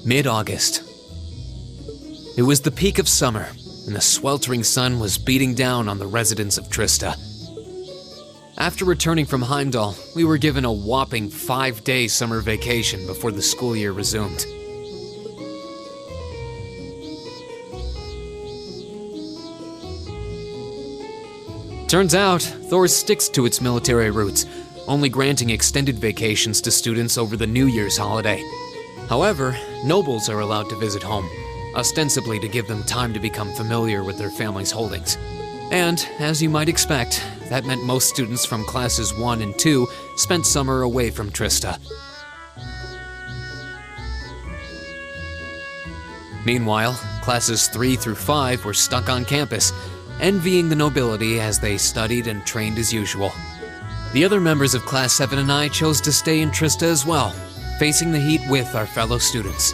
Mid-August. It was the peak of summer, and the sweltering sun was beating down on the residents of Trista. After returning from Heimdall, we were given a whopping 5-day summer vacation before the school year resumed. Turns out, Thor sticks to its military roots, only granting extended vacations to students over the New Year's holiday. However, nobles are allowed to visit home, ostensibly to give them time to become familiar with their family's holdings. And, as you might expect, that meant most students from classes 1 and 2 spent summer away from Trista. Meanwhile, classes 3 through 5 were stuck on campus, envying the nobility as they studied and trained as usual. The other members of Class 7 and I chose to stay in Trista as well, facing the heat with our fellow students.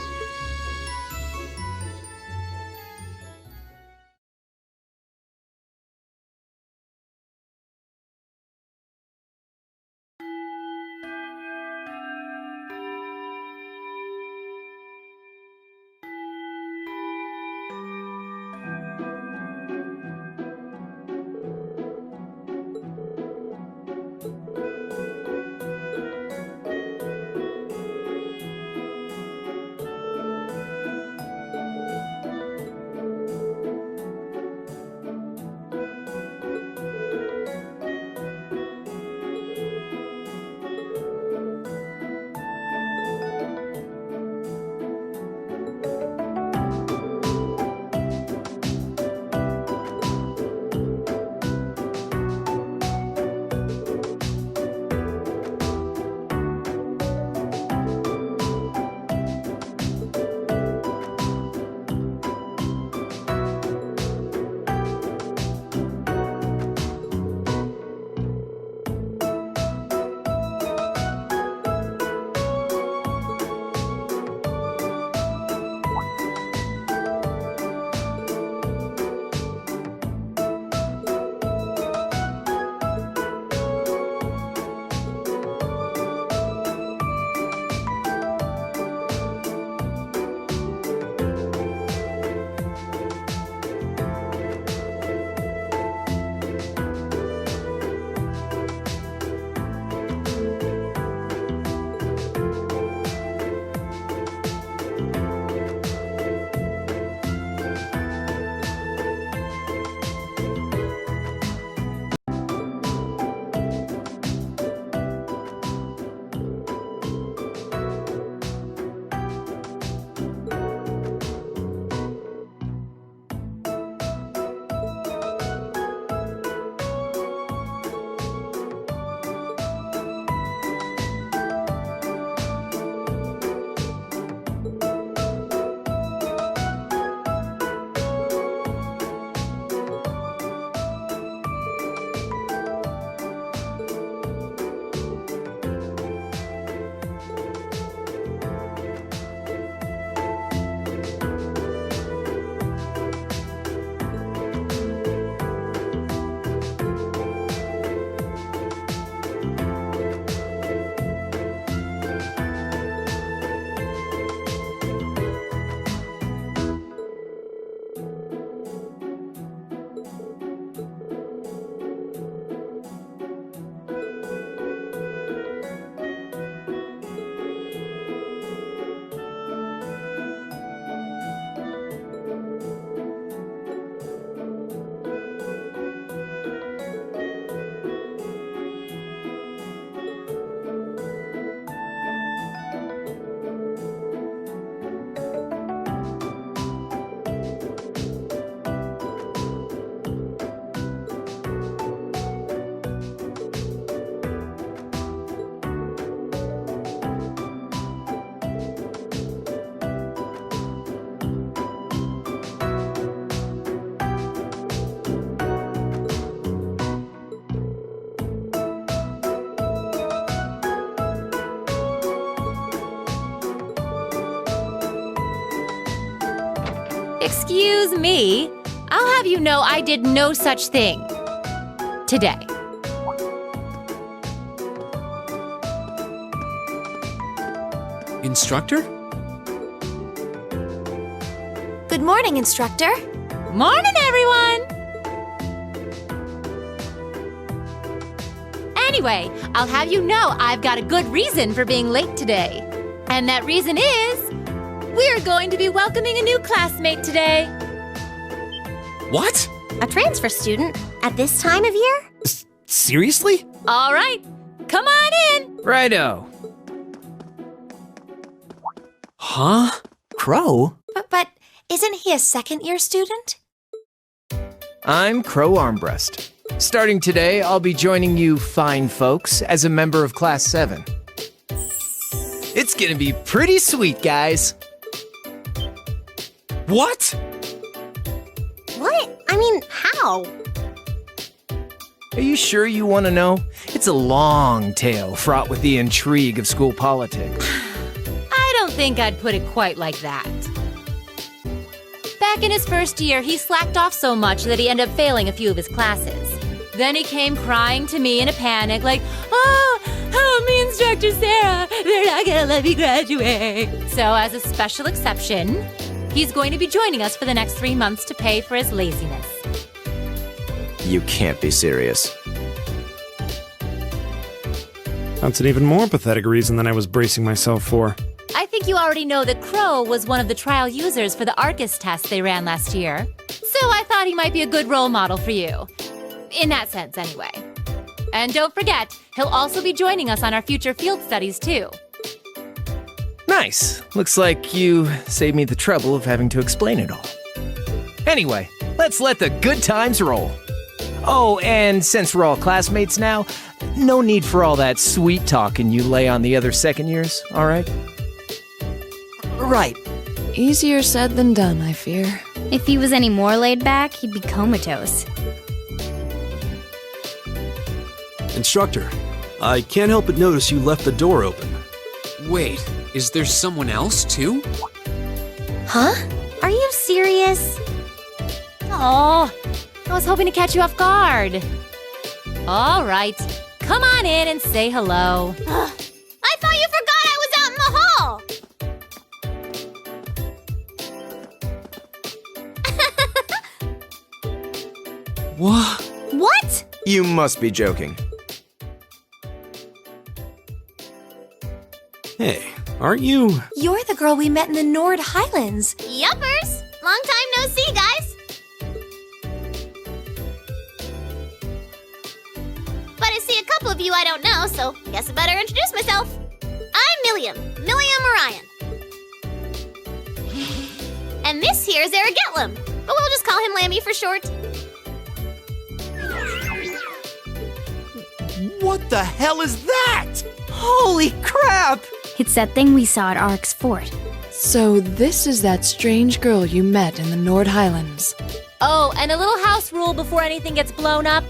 Excuse me, I'll have you know I did no such thing today. Instructor? Good morning, instructor. Morning, everyone! Anyway, I'll have you know I've got a good reason for being late today. And that reason is, we're going to be welcoming a new classmate today. What? A transfer student at this time of year? Seriously? All right, come on in. Righto. Huh? Crow? But isn't he a second-year student? I'm Crow Armbrust. Starting today, I'll be joining you fine folks as a member of Class 7. It's gonna be pretty sweet, guys. What? What? I mean, how? Are you sure you want to know? It's a long tale fraught with the intrigue of school politics. I don't think I'd put it quite like that. Back in his first year, he slacked off so much that he ended up failing a few of his classes. Then he came crying to me in a panic like, oh, me and Instructor Sarah, they're not gonna let me graduate. So as a special exception, he's going to be joining us for the next 3 months to pay for his laziness. You can't be serious. That's an even more pathetic reason than I was bracing myself for. I think you already know that Crow was one of the trial users for the ARCUS test they ran last year. So I thought he might be a good role model for you. In that sense, anyway. And don't forget, he'll also be joining us on our future field studies, too. Nice. Looks like you saved me the trouble of having to explain it all. Anyway, let's let the good times roll. Oh, and since we're all classmates now, no need for all that sweet talking you lay on the other second years, all right? Right. Easier said than done, I fear. If he was any more laid back, he'd be comatose. Instructor, I can't help but notice you left the door open. Wait, is there someone else too? Huh? Are you serious? Oh, I was hoping to catch you off guard. All right, come on in and say hello. I thought you forgot I was out in the hall! What? What? You must be joking. Hey, aren't you? You're the girl we met in the Nord Highlands. Yuppers! Long time no see, guys! But I see a couple of you I don't know, so guess I better introduce myself. I'm Milliam Orion. And this here is Eric Getlam, but we'll just call him Lammy for short. What the hell is that? Holy crap! It's that thing we saw at Ark's fort. So this is that strange girl you met in the Nord Highlands. Oh, and a little house rule before anything gets blown up.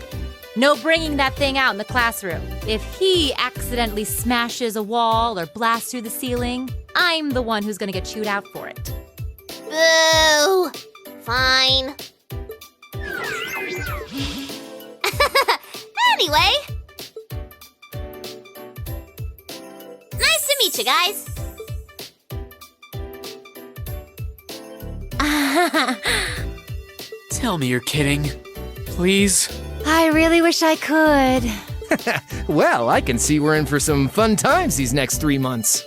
No bringing that thing out in the classroom. If he accidentally smashes a wall or blasts through the ceiling, I'm the one who's gonna get chewed out for it. Boo! Fine. Anyway. Nice to meet you guys. Tell me you're kidding. Please? I really wish I could. Well, I can see we're in for some fun times these next 3 months.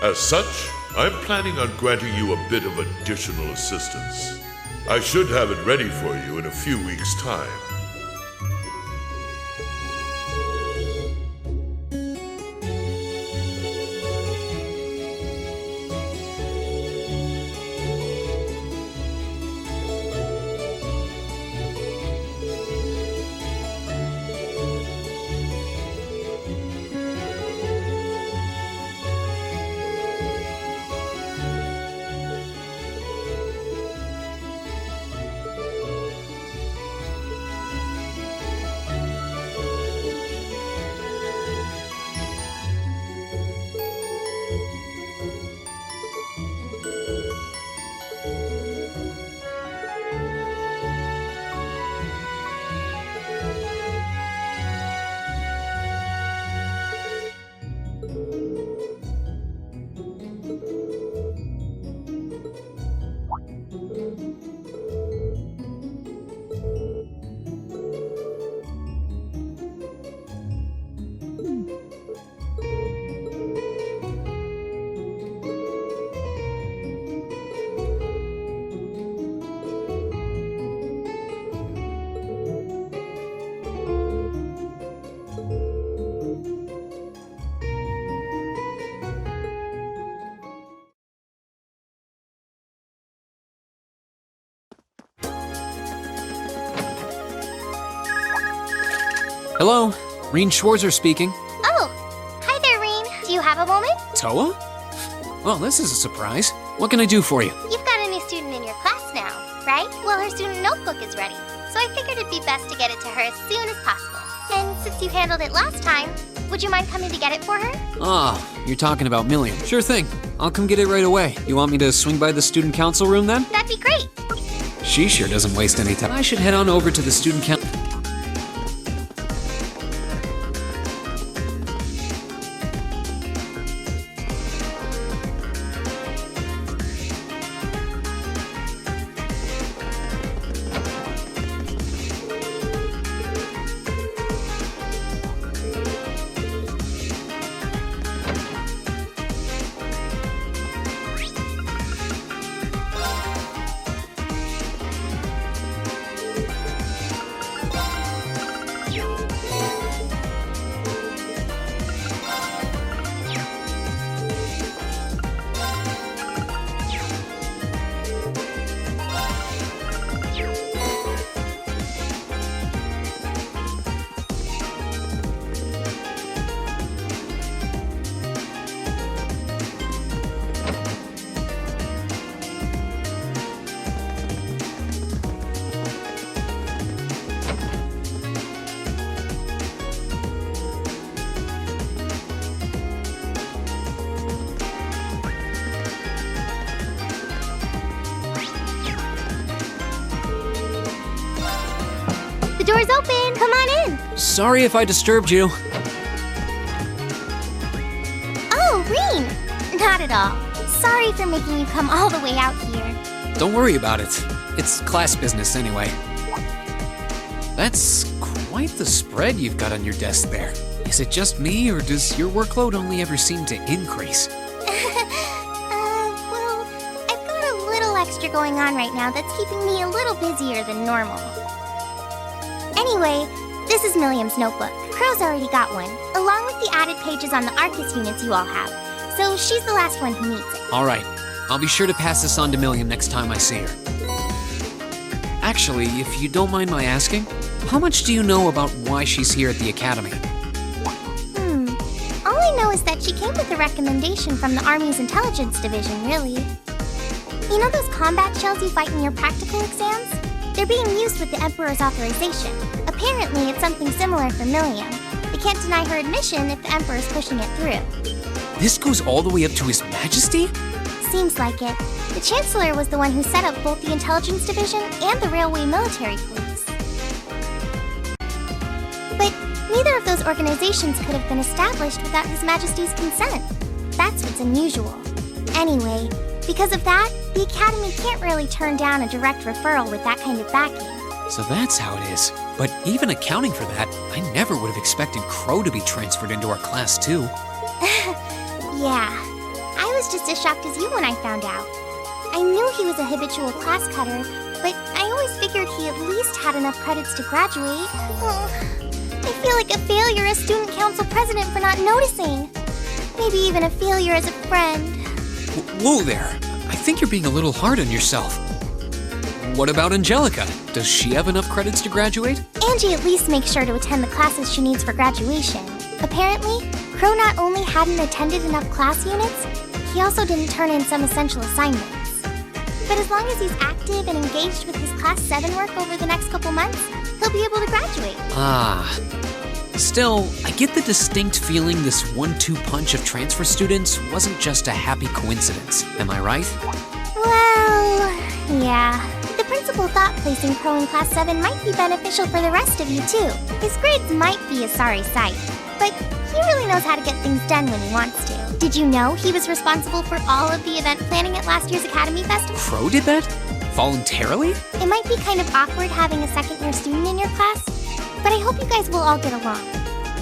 As such, I'm planning on granting you a bit of additional assistance. I should have it ready for you in a few weeks' time. Hello, Reen Schwarzer speaking. Oh, hi there, Reen. Do you have a moment? Toa? Well, this is a surprise. What can I do for you? You've got a new student in your class now, right? Well, her student notebook is ready, so I figured it'd be best to get it to her as soon as possible. And since you handled it last time, would you mind coming to get it for her? Ah, you're talking about Milliam. Sure thing. I'll come get it right away. You want me to swing by the student council room then? That'd be great. She sure doesn't waste any time. I should head on over to the student council. The door's open. Come on in. Sorry if I disturbed you. Oh, Reen. Not at all. Sorry for making you come all the way out here. Don't worry about it. It's class business anyway. That's quite the spread you've got on your desk there. Is it just me, or does your workload only ever seem to increase? Well, I've got a little extra going on right now that's keeping me a little busier than normal. Anyway, this is Milliam's notebook. Crow's already got one, along with the added pages on the Arcus units you all have. So she's the last one who needs it. All right. I'll be sure to pass this on to Milliam next time I see her. Actually, if you don't mind my asking, how much do you know about why she's here at the Academy? All I know is that she came with a recommendation from the Army's Intelligence Division, really. You know those combat shells you fight in your practical exams? They're being used with the Emperor's authorization. Apparently, it's something similar for Milliam. They can't deny her admission if the Emperor's pushing it through. This goes all the way up to His Majesty? Seems like it. The Chancellor was the one who set up both the Intelligence Division and the Railway Military Police. But neither of those organizations could have been established without His Majesty's consent. That's what's unusual. Anyway, because of that, the Academy can't really turn down a direct referral with that kind of backing. So that's how it is. But even accounting for that, I never would have expected Crow to be transferred into our class too. Yeah, I was just as shocked as you when I found out. I knew he was a habitual class cutter, but I always figured he at least had enough credits to graduate. Oh, I feel like a failure as student council president for not noticing. Maybe even a failure as a friend. Whoa there. I think you're being a little hard on yourself. What about Angelica? Does she have enough credits to graduate? Angie at least makes sure to attend the classes she needs for graduation. Apparently, Crow not only hadn't attended enough class units, he also didn't turn in some essential assignments. But as long as he's active and engaged with his Class 7 work over the next couple months, he'll be able to graduate. Still, I get the distinct feeling this 1-2 punch of transfer students wasn't just a happy coincidence. Am I right? Well, yeah. The principal thought placing Crow in Class 7 might be beneficial for the rest of you, too. His grades might be a sorry sight, but he really knows how to get things done when he wants to. Did you know he was responsible for all of the event planning at last year's Academy Festival? Crow did that? Voluntarily? It might be kind of awkward having a second-year student in your class, but I hope you guys will all get along.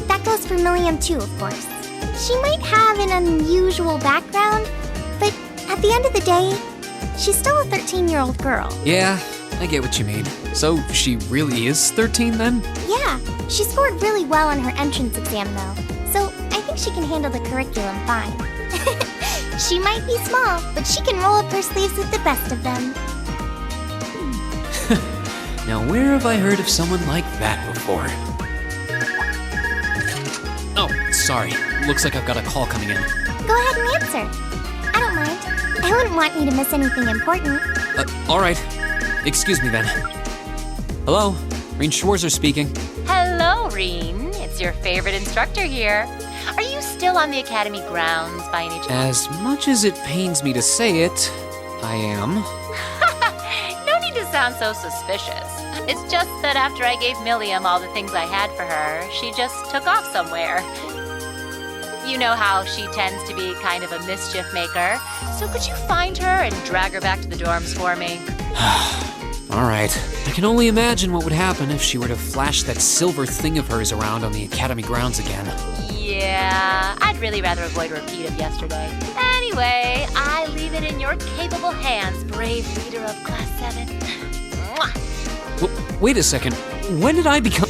That goes for Milliam too, of course. She might have an unusual background, but at the end of the day, she's still a 13-year-old girl. Yeah, I get what you mean. So she really is 13 then? Yeah, she scored really well on her entrance exam though, so I think she can handle the curriculum fine. She might be small, but she can roll up her sleeves with the best of them. Now where have I heard of someone like that before? Oh, sorry. Looks like I've got a call coming in. Go ahead and answer. I don't mind. I wouldn't want you to miss anything important. Alright. Excuse me then. Hello? Reen Schwarzer speaking. Hello, Reen. It's your favorite instructor here. Are you still on the Academy grounds by any chance? As much as it pains me to say it, I am. No need to sound so suspicious. It's just that after I gave Milliam all the things I had for her, she just took off somewhere. You know how she tends to be kind of a mischief maker, so could you find her and drag her back to the dorms for me? Alright. I can only imagine what would happen if she were to flash that silver thing of hers around on the Academy grounds again. Yeah, I'd really rather avoid a repeat of yesterday. Anyway, I leave it in your capable hands, brave leader of Class 7. Mwah! Wait a second. When did I become...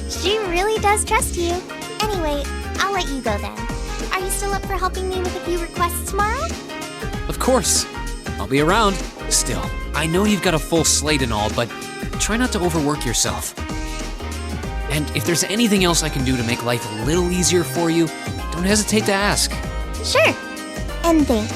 She really does trust you. Anyway, I'll let you go then. Are you still up for helping me with a few requests tomorrow? Of course. I'll be around. Still, I know you've got a full slate and all, but try not to overwork yourself. And if there's anything else I can do to make life a little easier for you, don't hesitate to ask. Sure. And thanks.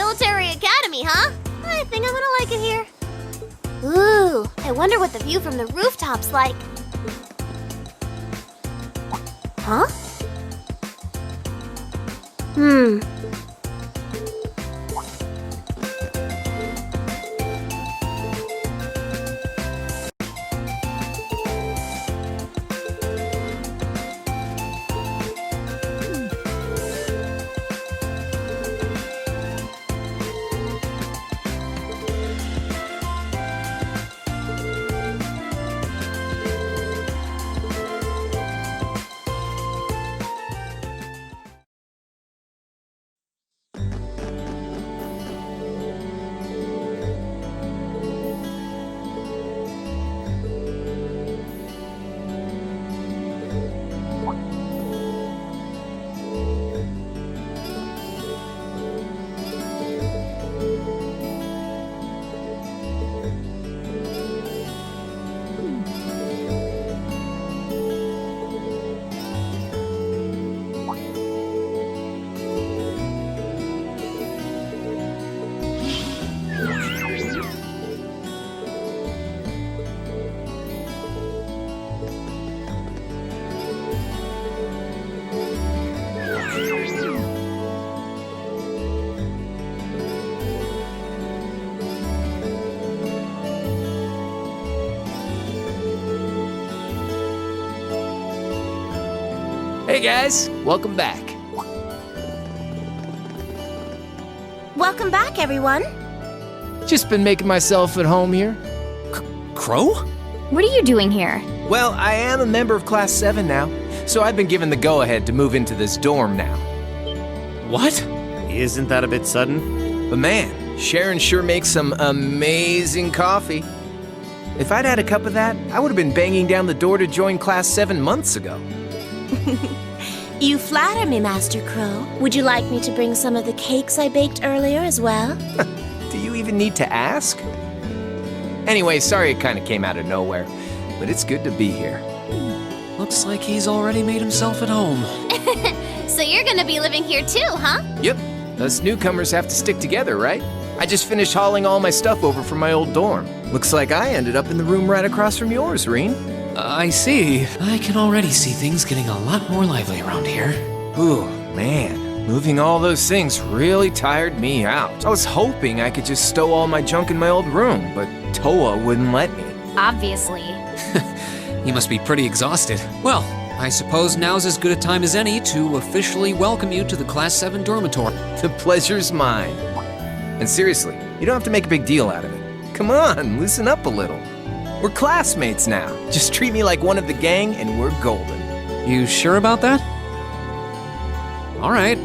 military academy, huh? I think I'm gonna like it here. Ooh, I wonder what the view from the rooftop's like. Huh? Hey guys, welcome back. Welcome back, everyone. Just been making myself at home here. Crow? What are you doing here? Well, I am a member of Class 7 now, so I've been given the go-ahead to move into this dorm now. What? Isn't that a bit sudden? But man, Sharon sure makes some amazing coffee. If I'd had a cup of that, I would have been banging down the door to join Class 7 months ago. You flatter me, Master Crow. Would you like me to bring some of the cakes I baked earlier as well? Do you even need to ask? Anyway, sorry it kind of came out of nowhere, but it's good to be here. Looks like he's already made himself at home. So you're gonna be living here too, huh? Yep, us newcomers have to stick together, right? I just finished hauling all my stuff over from my old dorm. Looks like I ended up in the room right across from yours, Reen. I see. I can already see things getting a lot more lively around here. Ooh, man, moving all those things really tired me out. I was hoping I could just stow all my junk in my old room, but Toa wouldn't let me. Obviously. You must be pretty exhausted. Well, I suppose now's as good a time as any to officially welcome you to the Class 7 dormitory. The pleasure's mine. And seriously, you don't have to make a big deal out of it. Come on, loosen up a little. We're classmates now. Just treat me like one of the gang and we're golden. You sure about that? All right,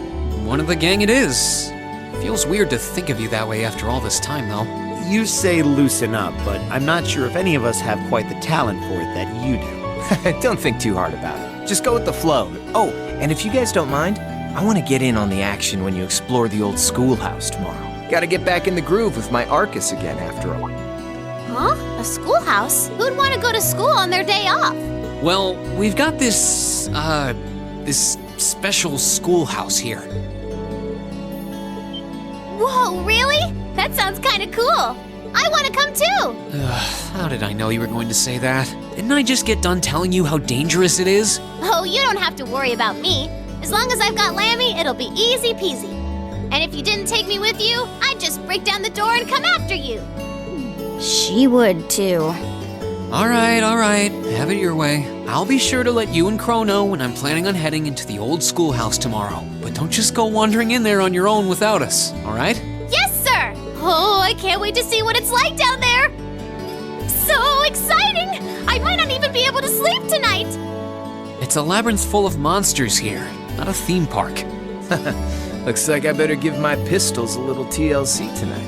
one of the gang it is. Feels weird to think of you that way after all this time, though. You say loosen up, but I'm not sure if any of us have quite the talent for it that you do. Don't think too hard about it. Just go with the flow. Oh, and if you guys don't mind, I want to get in on the action when you explore the old schoolhouse tomorrow. Gotta get back in the groove with my Arcus again after all. Huh? A schoolhouse? Who'd want to go to school on their day off? Well, we've got this special schoolhouse here. Whoa, really? That sounds kind of cool. I want to come too. How did I know you were going to say that? Didn't I just get done telling you how dangerous it is? Oh, you don't have to worry about me. As long as I've got Lammy, it'll be easy peasy. And if you didn't take me with you, I'd just break down the door and come after you. She would too. All right, have it your way. I'll be sure to let you and Crow know when I'm planning on heading into the old schoolhouse tomorrow. But don't just go wandering in there on your own without us, all right? Yes, sir! Oh, I can't wait to see what it's like down there! So exciting! I might not even be able to sleep tonight! It's a labyrinth full of monsters here, not a theme park. Looks like I better give my pistols a little TLC tonight.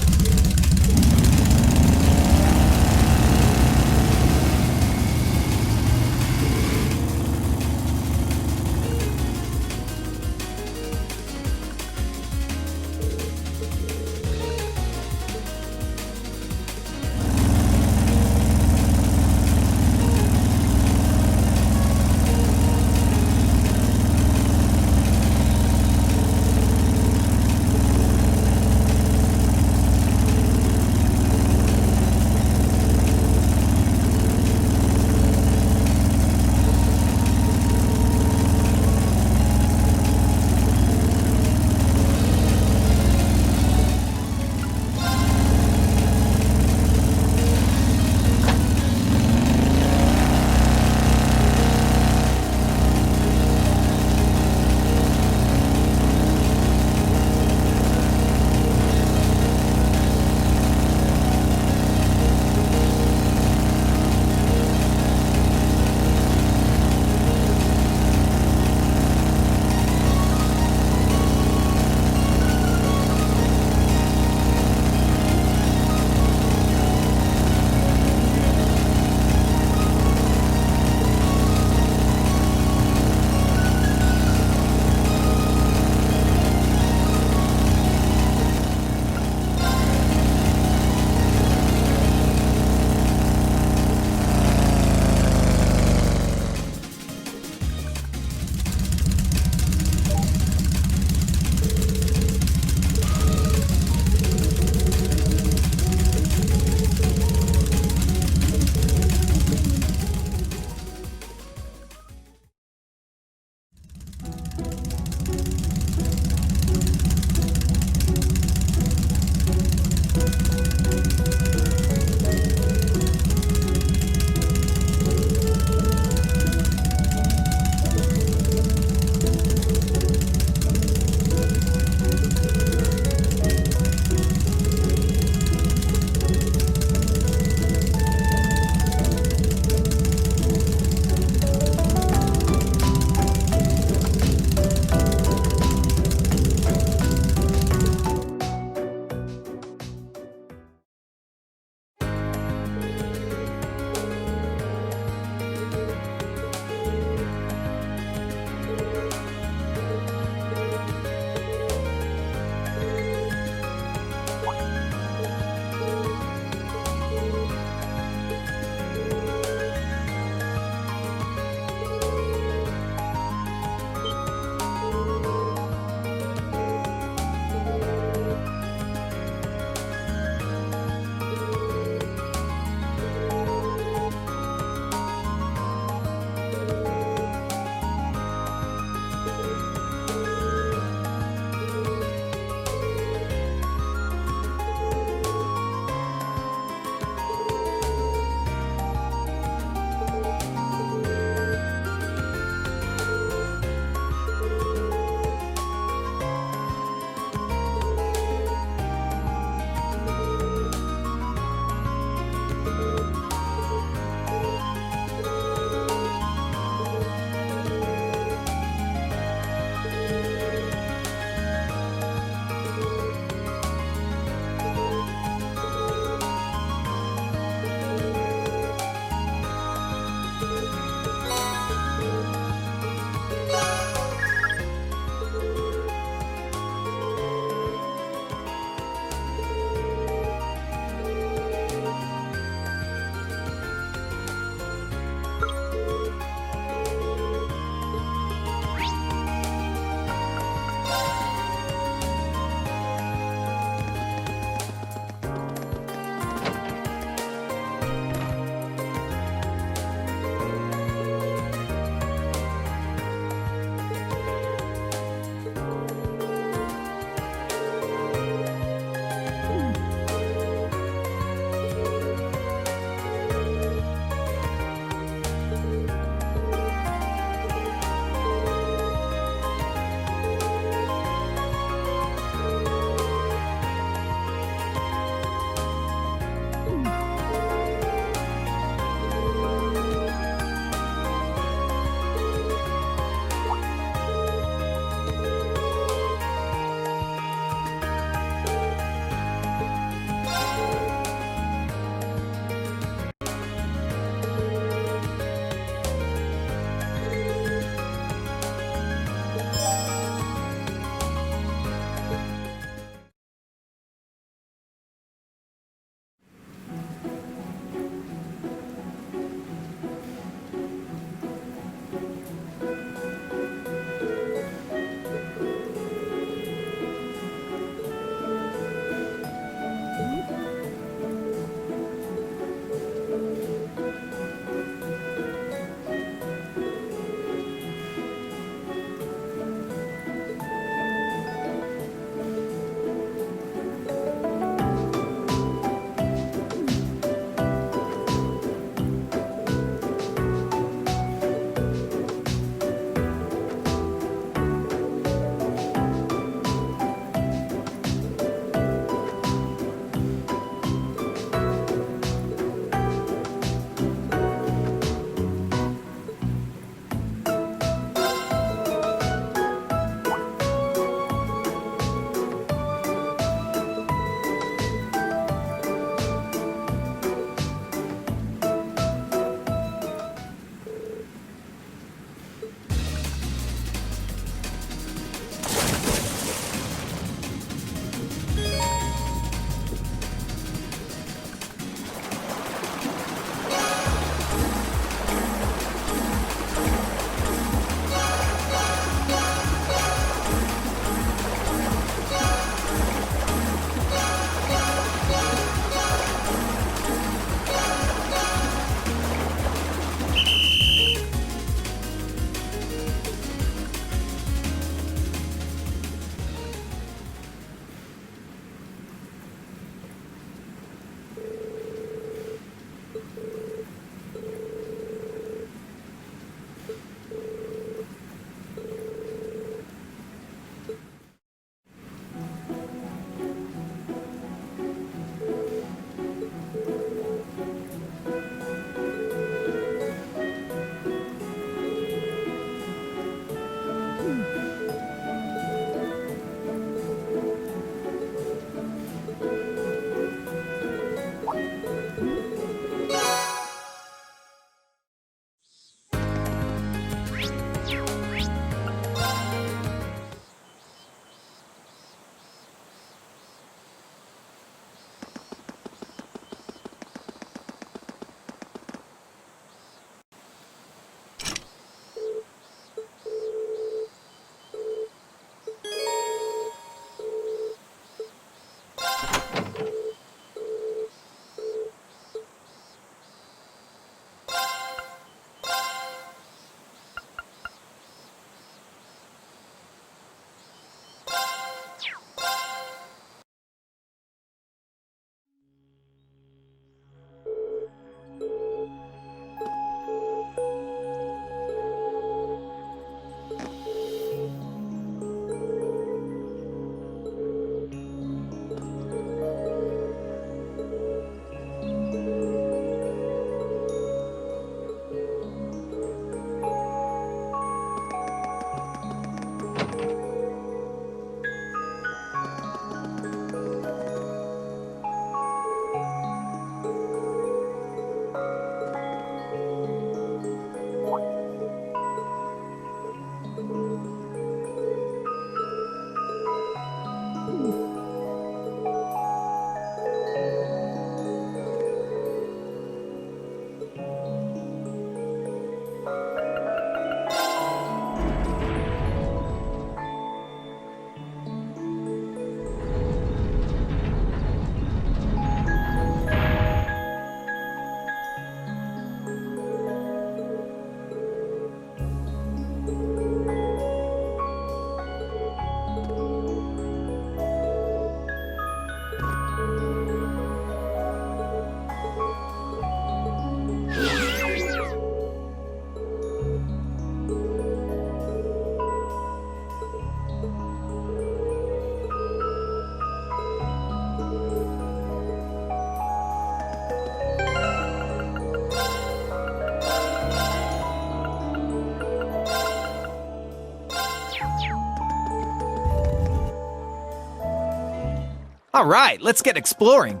All right, let's get exploring.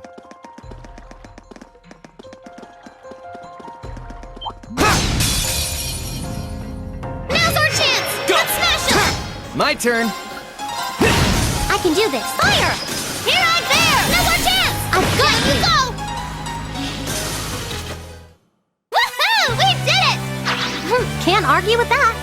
Now's our chance! Go! Let's smash them! My turn. I can do this. Fire! Here I bear! Now's our chance! I've got you! Go! Woohoo! We did it! Can't argue with that.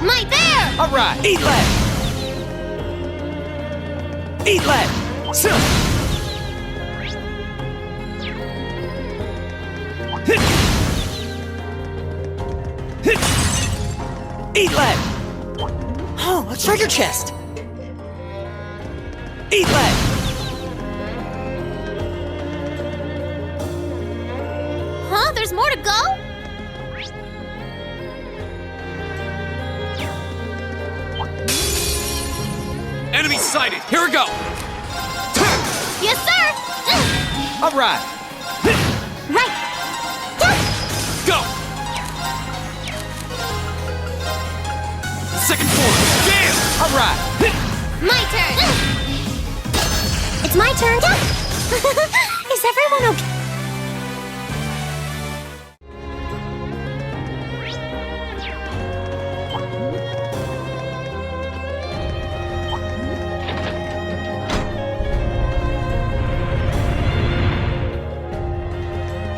My bear! All right, eat lead. Eat lead. Eat lead. Oh, a treasure chest. Eat lead. Huh? There's more to go? Enemy sighted! Here we go! Yes, sir! All right. Right! Go! Second floor! Jam! All right. My turn! It's my turn! Is everyone okay?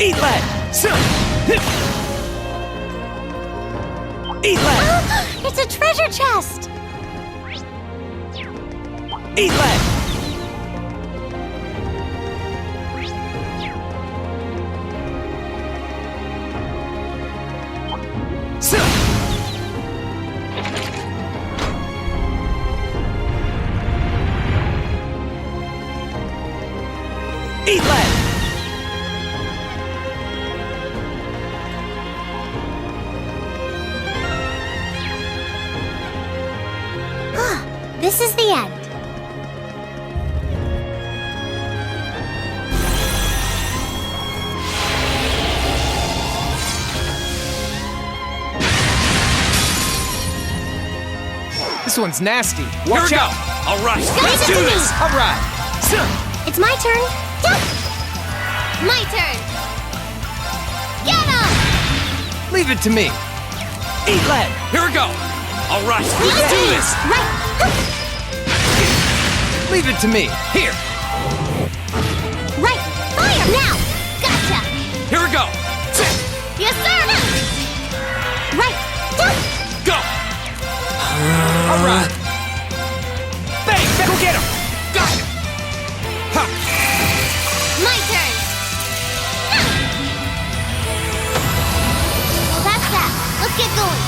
Eat lead. Eat lead. It's a treasure chest! Eat lead. Eat lead. This is the end. This one's nasty. Here Watch we go! out. All right, Leave let's it do to me. this! All right. It's my turn. My turn. Get him! Leave it to me. Eat lead. Here we go! All right, let's do this! Right. Leave it to me. Here. Right. Fire! Now! Gotcha! Here we go! Yes, sir! Right. Go! All right. Bang! Go get him. Got it! Ha. My turn. Well, that's that. Let's get going.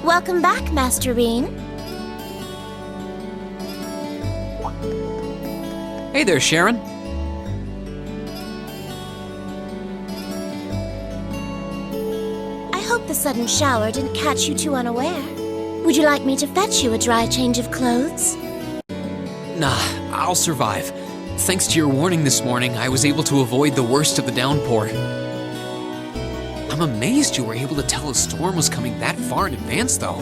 Welcome back, Master Reen. Hey there, Sharon. I hope the sudden shower didn't catch you too unaware. Would you like me to fetch you a dry change of clothes? Nah, I'll survive. Thanks to your warning this morning, I was able to avoid the worst of the downpour. I'm amazed you were able to tell a storm was coming that far in advance, though.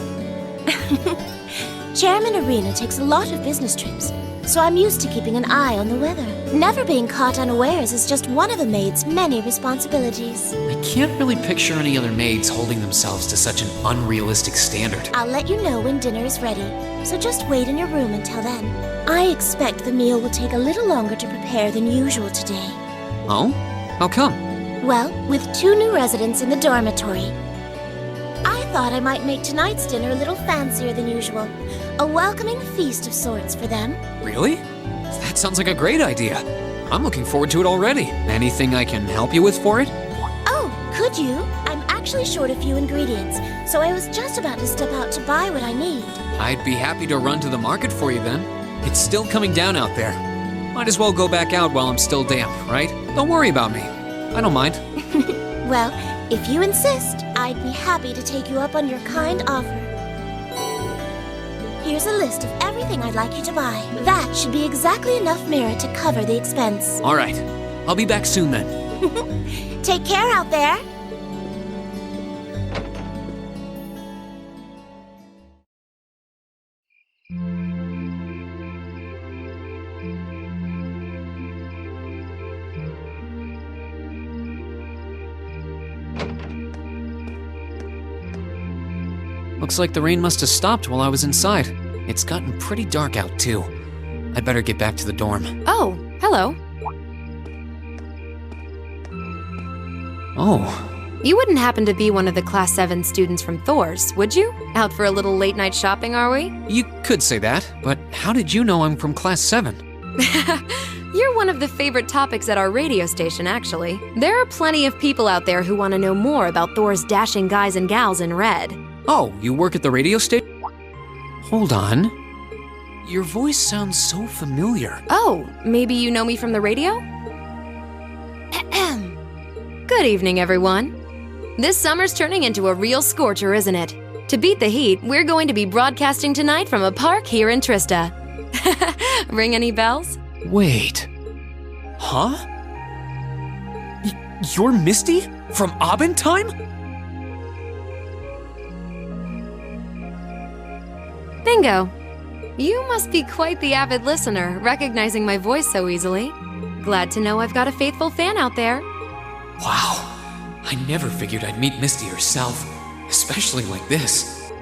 Chairman Arena takes a lot of business trips, so I'm used to keeping an eye on the weather. Never being caught unawares is just one of a maid's many responsibilities. I can't really picture any other maids holding themselves to such an unrealistic standard. I'll let you know when dinner is ready, so just wait in your room until then. I expect the meal will take a little longer to prepare than usual today. Oh? How come? Well, with 2 new residents in the dormitory, I thought I might make tonight's dinner a little fancier than usual. A welcoming feast of sorts for them. Really? That sounds like a great idea. I'm looking forward to it already. Anything I can help you with for it? Oh, could you? I'm actually short a few ingredients, so I was just about to step out to buy what I need. I'd be happy to run to the market for you then. It's still coming down out there. Might as well go back out while I'm still damp, right? Don't worry about me. I don't mind. Well, if you insist, I'd be happy to take you up on your kind offer. Here's a list of everything I'd like you to buy. That should be exactly enough merit to cover the expense. All right. I'll be back soon then. Take care out there. Looks like the rain must have stopped while I was inside. It's gotten pretty dark out, too. I'd better get back to the dorm. Oh, hello. Oh. You wouldn't happen to be one of the Class 7 students from Thor's, would you? Out for a little late-night shopping, are we? You could say that, but how did you know I'm from Class 7? You're one of the favorite topics at our radio station, actually. There are plenty of people out there who want to know more about Thor's dashing guys and gals in red. Oh, you work at the radio station? Hold on. Your voice sounds so familiar. Oh, maybe you know me from the radio? Good evening, everyone. This summer's turning into a real scorcher, isn't it? To beat the heat, we're going to be broadcasting tonight from a park here in Trista. Ring any bells? Wait. Huh? You're Misty? From Abendtime? Bingo. You must be quite the avid listener, recognizing my voice so easily. Glad to know I've got a faithful fan out there. Wow. I never figured I'd meet Misty herself, especially like this.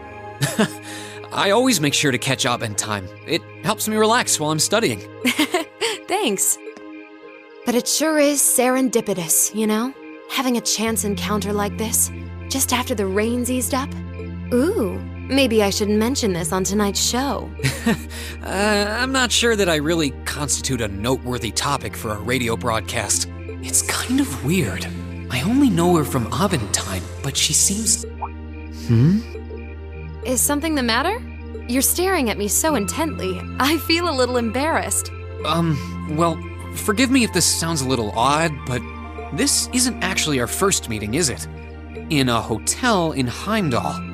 I always make sure to catch Abendtime. It helps me relax while I'm studying. Thanks. But it sure is serendipitous, you know? Having a chance encounter like this, just after the rain's eased up. Ooh. Maybe I should mention this on tonight's show. I'm not sure that I really constitute a noteworthy topic for a radio broadcast. It's kind of weird. I only know her from Abendtime, but she seems... Is something the matter? You're staring at me so intently, I feel a little embarrassed. Well, forgive me if this sounds a little odd, but this isn't actually our first meeting, is it? In a hotel in Heimdall.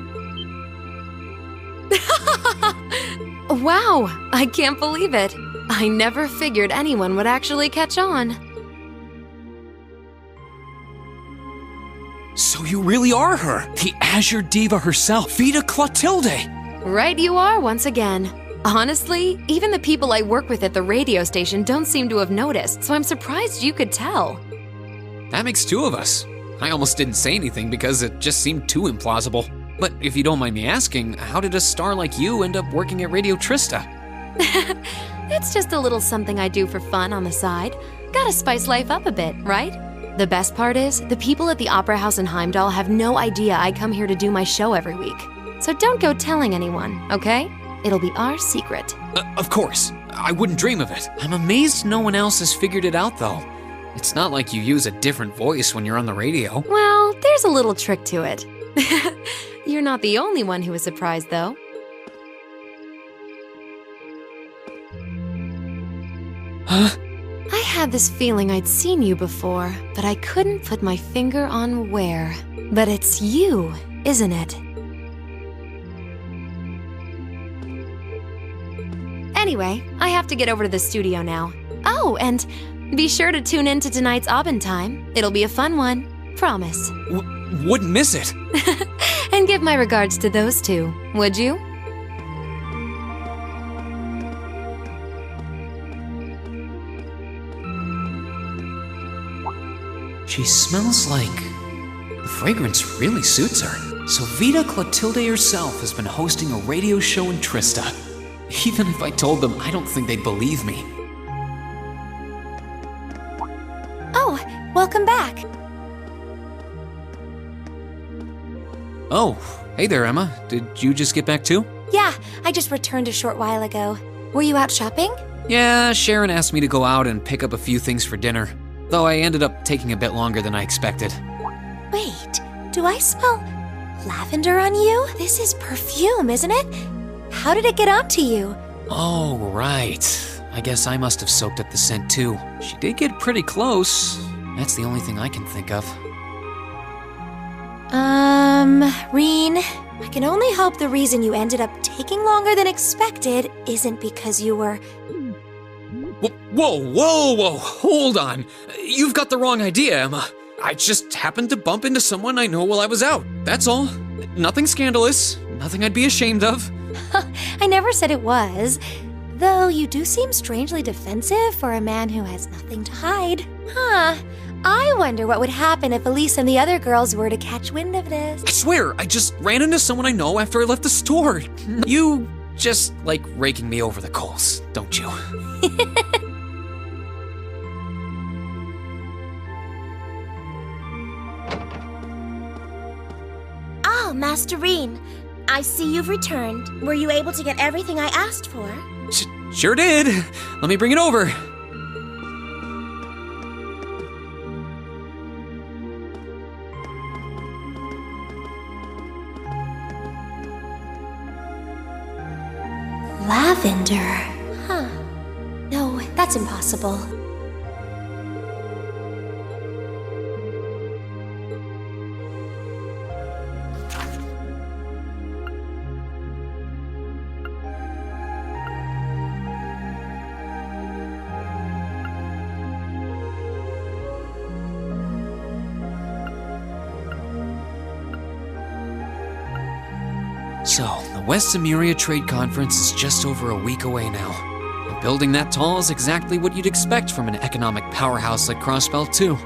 Wow, I can't believe it. I never figured anyone would actually catch on. So you really are her, the Azure Diva herself, Vita Clotilde. Right you are once again. Honestly, even the people I work with at the radio station don't seem to have noticed, so I'm surprised you could tell. That makes 2 of us. I almost didn't say anything because it just seemed too implausible. But if you don't mind me asking, how did a star like you end up working at Radio Trista? It's just a little something I do for fun on the side. Gotta spice life up a bit, right? The best part is, the people at the Opera House in Heimdall have no idea I come here to do my show every week. So don't go telling anyone, okay? It'll be our secret. Of course. I wouldn't dream of it. I'm amazed no one else has figured it out, though. It's not like you use a different voice when you're on the radio. Well, there's a little trick to it. You're not the only one who was surprised, though. Huh? I had this feeling I'd seen you before, but I couldn't put my finger on where. But it's you, isn't it? Anyway, I have to get over to the studio now. Oh, and be sure to tune in to tonight's Aubin time. It'll be a fun one. Promise. Wouldn't miss it. And give my regards to those two, would you? She smells like... The fragrance really suits her. So Vita Clotilde herself has been hosting a radio show in Trista. Even if I told them, I don't think they'd believe me. Oh, welcome back. Oh, hey there, Emma. Did you just get back too? Yeah, I just returned a short while ago. Were you out shopping? Yeah, Sharon asked me to go out and pick up a few things for dinner. Though I ended up taking a bit longer than I expected. Wait, do I smell lavender on you? This is perfume, isn't it? How did it get onto you? Oh, right. I guess I must have soaked up the scent too. She did get pretty close. That's the only thing I can think of. Reen, I can only hope the reason you ended up taking longer than expected isn't because you were... Whoa, hold on. You've got the wrong idea, Emma. I just happened to bump into someone I know while I was out. That's all. Nothing scandalous, nothing I'd be ashamed of. I never said it was. Though you do seem strangely defensive for a man who has nothing to hide. Huh. I wonder what would happen if Elise and the other girls were to catch wind of this. I swear, I just ran into someone I know after I left the store. You just like raking me over the coals, don't you? Oh, Master Reen. I see you've returned. Were you able to get everything I asked for? Sure did. Let me bring it over. Lavender. Huh. No, that's impossible. So, the West Emuria Trade Conference is just over a week away now. A building that tall is exactly what you'd expect from an economic powerhouse like Crossbelt 2.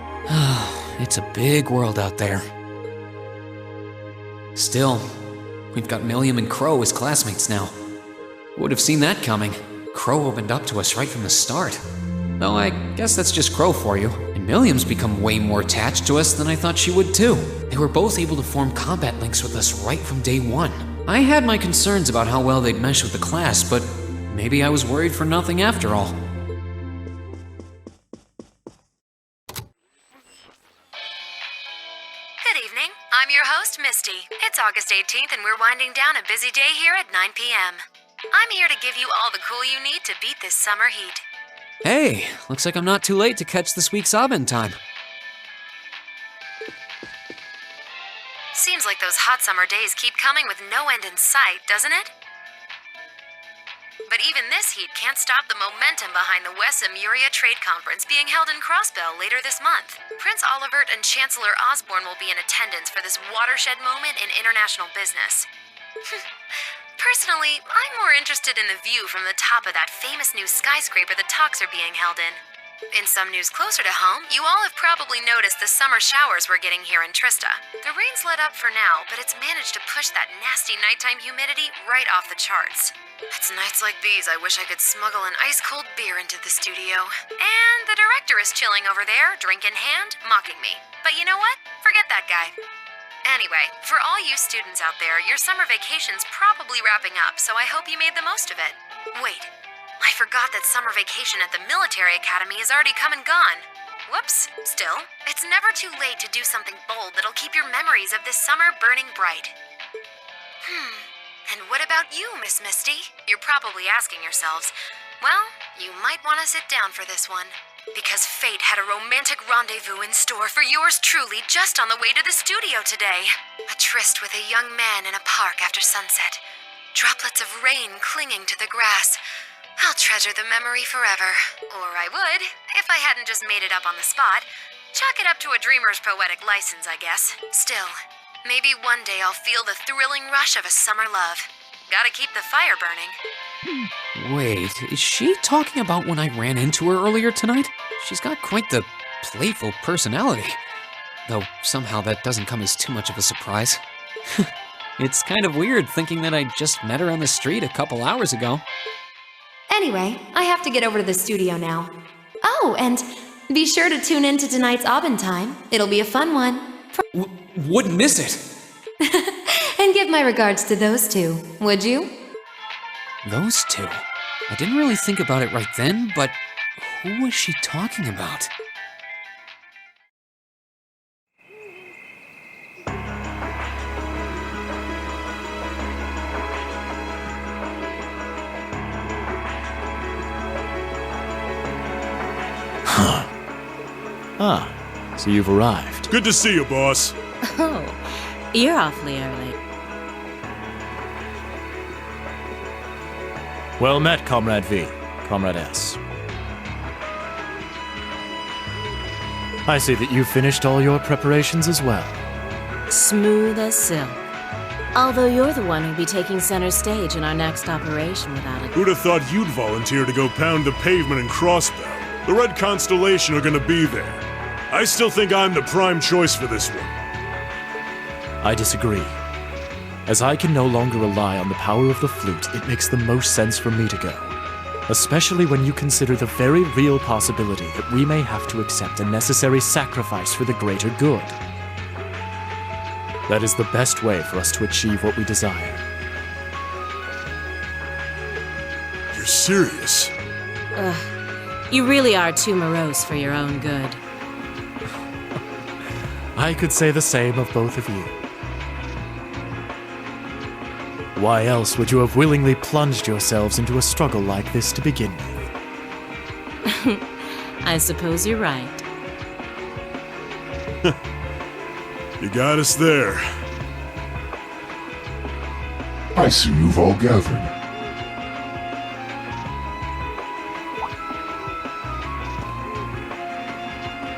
It's a big world out there. Still, we've got Milliam and Crow as classmates now. Who would have seen that coming? Crow opened up to us right from the start. Though I guess that's just Crow for you. And Milliam's become way more attached to us than I thought she would too. They were both able to form combat links with us right from day one. I had my concerns about how well they'd mesh with the class, but maybe I was worried for nothing after all. Good evening. I'm your host, Misty. It's August 18th, and we're winding down a busy day here at 9 p.m. I'm here to give you all the cool you need to beat this summer heat. Hey, looks like I'm not too late to catch this week's Aubin time. Seems like those hot summer days keep coming with no end in sight, doesn't it? But even this heat can't stop the momentum behind the West Emuria Trade Conference being held in Crossbell later this month. Prince Olivert and Chancellor Osborne will be in attendance for this watershed moment in international business. Personally, I'm more interested in the view from the top of that famous new skyscraper the talks are being held in. In some news closer to home, you all have probably noticed the summer showers we're getting here in Trista. The rain's let up for now, but it's managed to push that nasty nighttime humidity right off the charts. It's nights like these I wish I could smuggle an ice-cold beer into the studio. And the director is chilling over there, drink in hand, mocking me. But you know what? Forget that guy. Anyway, for all you students out there, your summer vacation's probably wrapping up, so I hope you made the most of it. Wait, I forgot that summer vacation at the military academy has already come and gone. Whoops. Still, it's never too late to do something bold that'll keep your memories of this summer burning bright. And what about you, Miss Misty? You're probably asking yourselves, well, you might want to sit down for this one. Because fate had a romantic rendezvous in store for yours truly just on the way to the studio today. A tryst with a young man in a park after sunset. Droplets of rain clinging to the grass. I'll treasure the memory forever. Or I would, if I hadn't just made it up on the spot. Chalk it up to a dreamer's poetic license, I guess. Still, maybe one day I'll feel the thrilling rush of a summer love. Gotta keep the fire burning. Wait, is she talking about when I ran into her earlier tonight? She's got quite the playful personality. Though somehow that doesn't come as too much of a surprise. It's kind of weird thinking that I just met her on the street a couple hours ago. Anyway, I have to get over to the studio now. Oh, and be sure to tune in to tonight's Aubin time. It'll be a fun one. Wouldn't miss it. And give my regards to those two, would you? Those two? I didn't really think about it right then, but who was she talking about? So you've arrived. Good to see you, boss. Oh, you're awfully early. Well met, Comrade V, Comrade S. I see that you've finished all your preparations as well. Smooth as silk. Although you're the one who'll be taking center stage in our next operation without a... Who'd have thought you'd volunteer to go pound the pavement in Crossbell? The Red Constellation are gonna be there. I still think I'm the prime choice for this one. I disagree. As I can no longer rely on the power of the flute, it makes the most sense for me to go. Especially when you consider the very real possibility that we may have to accept a necessary sacrifice for the greater good. That is the best way for us to achieve what we desire. You're serious? You really are too morose for your own good. I could say the same of both of you. Why else would you have willingly plunged yourselves into a struggle like this to begin with? I suppose you're right. You got us there. I see you've all gathered.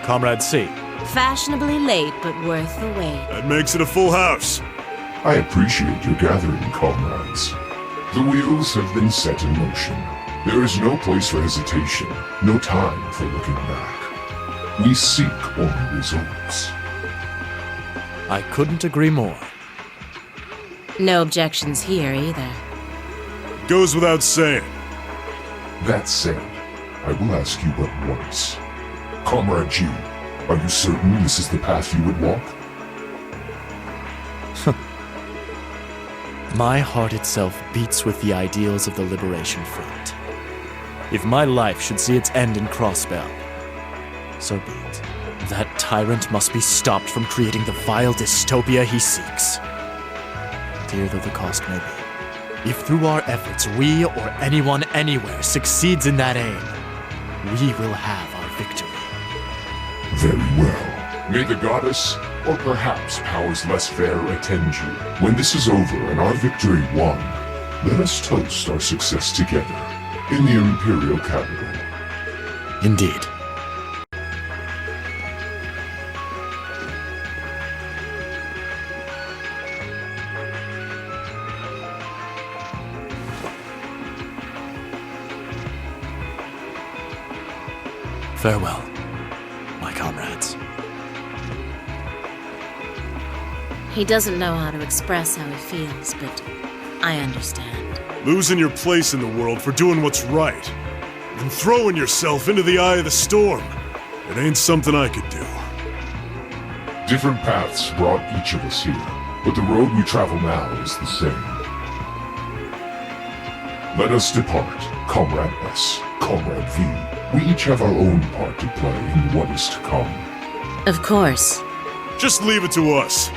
Comrade C. Fashionably late, but worth the wait. That makes it a full house. I appreciate your gathering, comrades. The wheels have been set in motion. There is no place for hesitation, no time for looking back. We seek only results. I couldn't agree more. No objections here either. Goes without saying. That said, I will ask you but once. Comrade G, are you certain this is the path you would walk? My heart itself beats with the ideals of the Liberation Front. If my life should see its end in Crossbell, so be it. That tyrant must be stopped from creating the vile dystopia he seeks. Dear though the cost may be, if through our efforts we or anyone anywhere succeeds in that aim, we will have our victory. Very well. May the goddess, or perhaps powers less fair, attend you. When this is over and our victory won, let us toast our success together in the Imperial capital. Indeed. Farewell, my comrades. He doesn't know how to express how he feels, but I understand. Losing your place in the world for doing what's right, and throwing yourself into the eye of the storm. It ain't something I could do. Different paths brought each of us here, but the road we travel now is the same. Let us depart, Comrade S, Comrade V, We each have our own part to play in what is to come. Of course. Just leave it to us.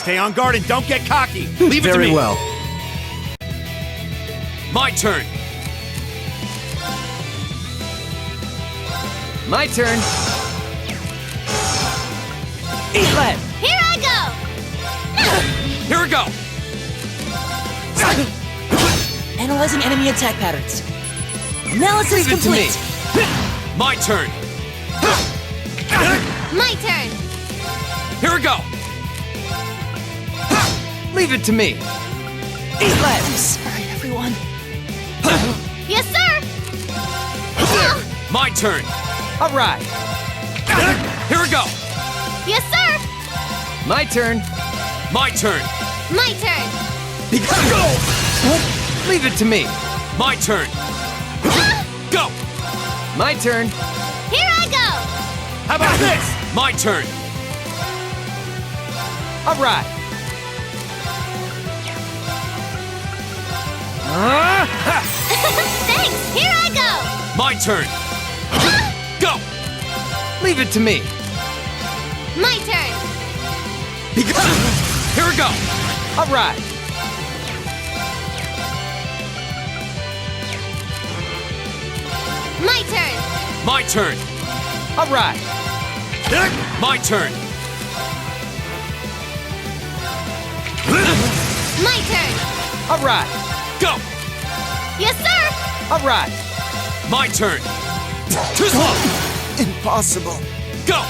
Stay on guard and don't get cocky. Leave it to me. Very well. My turn. My turn. Eat lead. Here I go! Here we go. Analyzing enemy attack patterns. Analysis Leave it to me. complete. My turn. My turn! Here we go. Leave it to me. Eat lead. I'm sorry, everyone. Yes, sir! My turn. All right. Here we go. Yes, sir! My turn. My turn. My turn! Leave it to me. My turn. Go. My turn. Here I go! How about this? My turn. All right. Thanks! Here I go! My turn. Go. Leave it to me. My turn! Here we go. All right. My turn! My turn. All right. My turn. My turn! All right. Go. Yes, sir! All right. My turn. Too slow. Impossible. Go.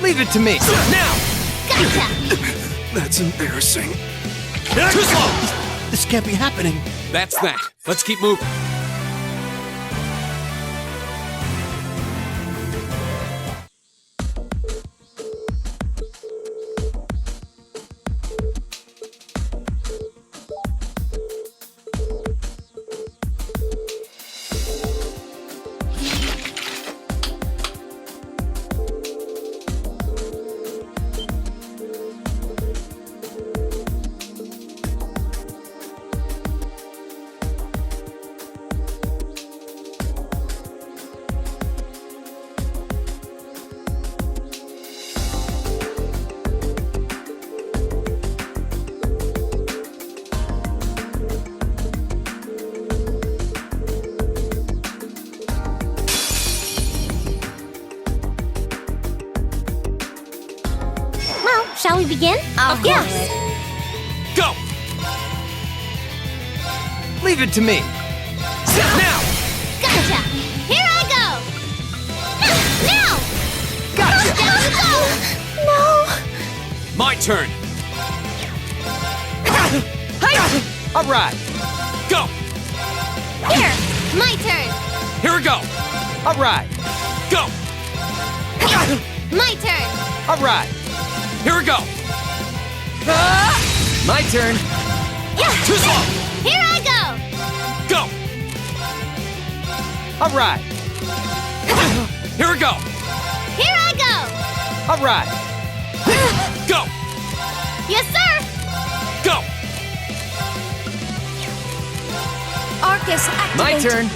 Leave it to me. Now. Gotcha! That's embarrassing. Too slow. This can't be happening. That's that. Let's keep moving. Shall we begin? Yes. Go! Leave it to me. Now! Gotcha! Here I go! Now! Gotcha! Down you go! No. My turn! All right. Go! Here! My turn! Here we go! All right. Go! My turn! All right. Here we go! My turn. Too slow! Here I go! Go! All right. Here we go! Here I go! All right. Go! Yes, sir! Go! Arcus, activate. My turn.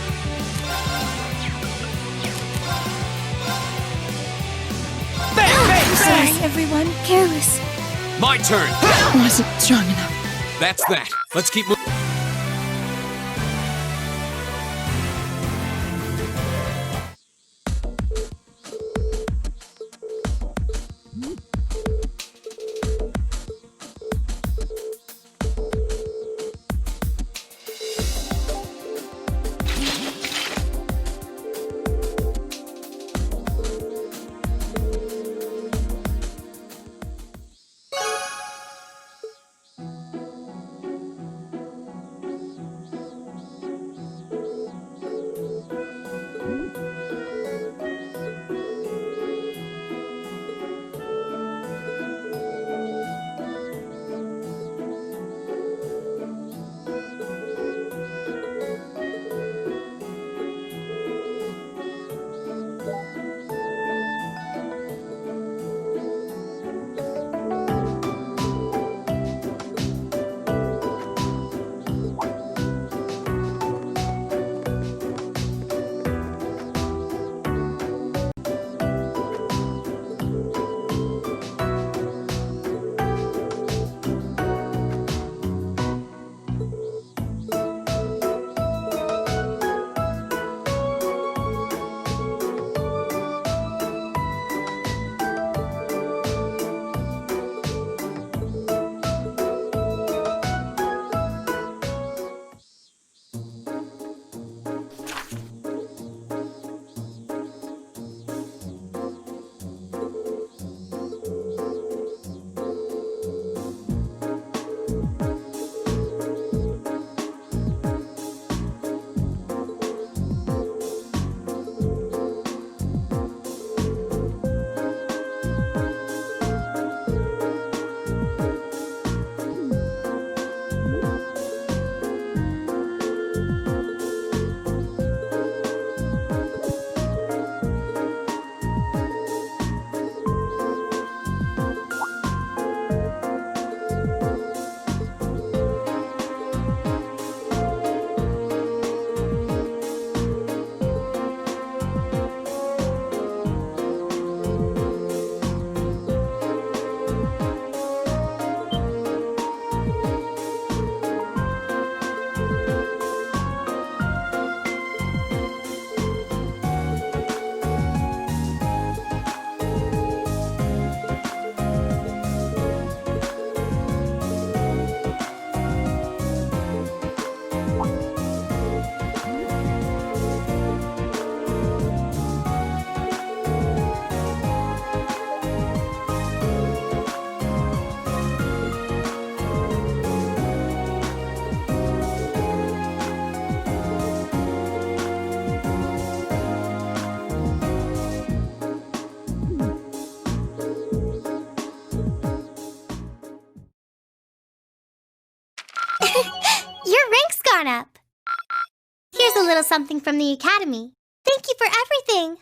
Bang, bang, Sorry, bang. everyone. Careless. My turn! Wasn't strong enough. That's that. Let's keep moving. Your rank's gone up. Here's a little something from the Academy. Thank you for everything.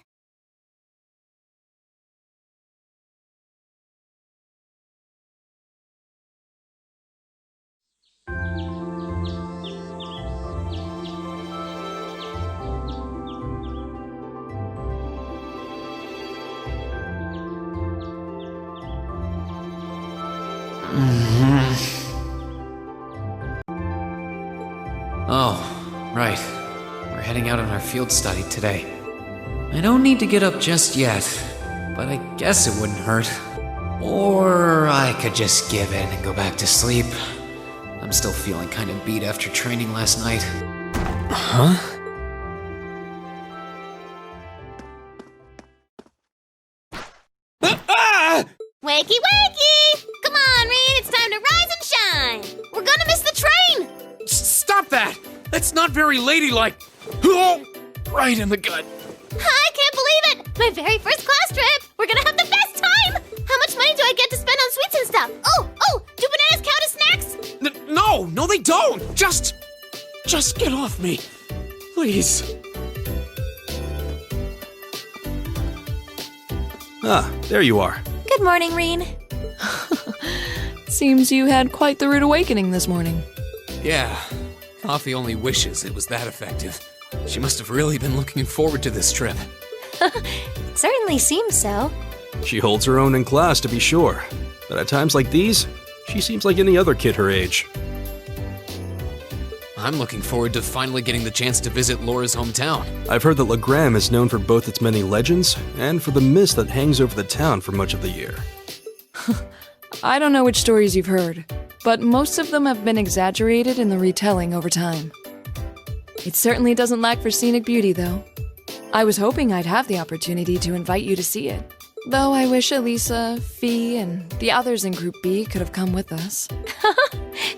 Oh, right. We're heading out on our field study today. I don't need to get up just yet, but I guess it wouldn't hurt. Or I could just give in and go back to sleep. I'm still feeling kind of beat after training last night. Huh? Wakey, wakey! Come on, Reed, it's time to rise and shine! We're gonna miss the train! Stop that! That's not very ladylike! Oh, right in the gut. I can't believe it! My very first class trip! We're gonna have the best time! How much money do I get to spend on sweets and stuff? Oh, do bananas count as snacks? No, they don't! Just get off me. Please. Ah, there you are. Good morning, Reen. Seems you had quite the rude awakening this morning. Yeah, Coffee only wishes it was that effective. She must have really been looking forward to this trip. It certainly seems so. She holds her own in class, to be sure. But at times like these, she seems like any other kid her age. I'm looking forward to finally getting the chance to visit Laura's hometown. I've heard that Legram is known for both its many legends and for the mist that hangs over the town for much of the year. I don't know which stories you've heard, but most of them have been exaggerated in the retelling over time. It certainly doesn't lack for scenic beauty, though. I was hoping I'd have the opportunity to invite you to see it. Though I wish Elisa, Fee, and the others in Group B could have come with us.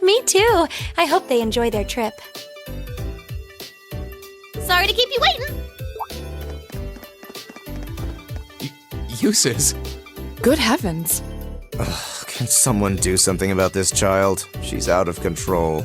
Me too. I hope they enjoy their trip. Sorry to keep you waiting. Uses? Good heavens. Ugh, can someone do something about this child? She's out of control.